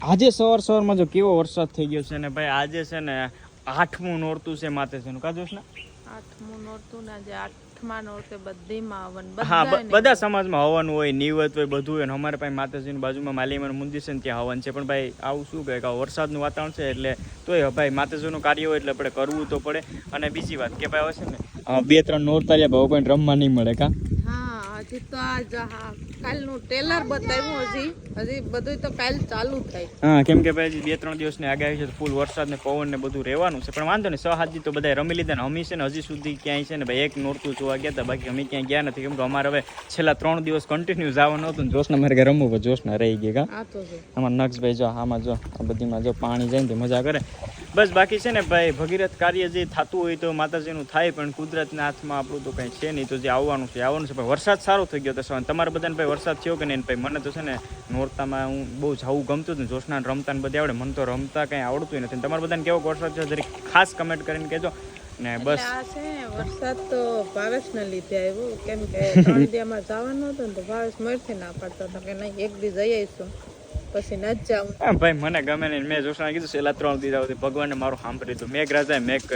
આજે સવારમાં જો કેવો વરસાદ થઈ ગયો છે ને ભાઈ, આજે છે ને 8મું નોરતું છે માતાજીનું. કાજુ ને 8મું નોરતું ને આજે 8મા નોરતે બધીમાં હવન, બધા સમાજમાં હવન હોય, નિવત હોય, બધું હોય. અને અમારે પાસે માતાજીની બાજુમાં માલીમાનું મંદિર છે ને ત્યાં હવન છે. પણ ભાઈ આવું શું કહે કે વરસાદનું વાતાવરણ છે એટલે તોય ભાઈ માતાજીનું કાર્ય હોય એટલે આપણે કરવું તો પડે. અને બીજી વાત કે ભાઈ હશે ને 2-3 નોરતાર્યા ભાવ કોઈ રમવા નહીં મળે કા. હા હજી તો આજ કાલનું ટેલર બતાવ્યું, હજી બધું તો કાલ ચાલુ થાય. હા, કેમ કે ભાઈ 2-3 દિવસની આગાહી છે, ફૂલ વરસાદ ને પવન ને બધું રહેવાનું છે. પણ વાંધો નહીં, 6-7 દી તો બધા રમી લીધા ને. અમે છે ને હજી સુધી ક્યાંય છે ને ભાઈ એક નોરતું જોવા ગયા હતા, બાકી અમે ક્યાંય ગયા નથી. કેમ કે અમારે હવે છેલ્લા 3 દિવસ કન્ટિન્યુ જવાનું હતું ને જોશના મારે રમવું પણ જોશના રહી ગઈ કા. આ તો છે આમાં નક્ષભાઈ જો આમાં જો આ બધીમાં જો પાણી જાય ને મજા કરે બસ. બાકી છે ને ભાઈ ભગીરથ કાર્ય જે થતું હોય તો માતાજીનું થાય, પણ કુદરતના હાથમાં આપણું તો કંઈ છે નહીં. તો જે આવવાનું છે આવવાનું છે. પણ વરસાદ સારો થઈ ગયો હતો. તમારે બધાને ભાઈ વરસાદ થયો કે નહીં? ભાઈ મને તો છે ને નોરતામાં હું બહુ જવું ગમતું હતું. જોશના રમતા ને બધે આવડે, મને તો રમતા કંઈ આવડતું નથી. તમારે બધાને કેવો વરસાદ છે જરી ખાસ કમેન્ટ કરીને કહેજો ને બસ. આ છે વરસાદ તો ભાવેશને લીધે આવ્યો, કેમ કે 3 દિવસમાં જવાનું હતું ને તો ભાવેશ મળથી ના પાડતો હતો કે નહીં એક દી જઈ આવીશું પછી ન જ જાઉં. ભાઈ મને ગમે નહીં. મેં જોશના કીધું છેલ્લા 3 દિવસ ભગવાને મારું સાંભળ્યું હતું. મેઘરાજાએ મેઘ કરી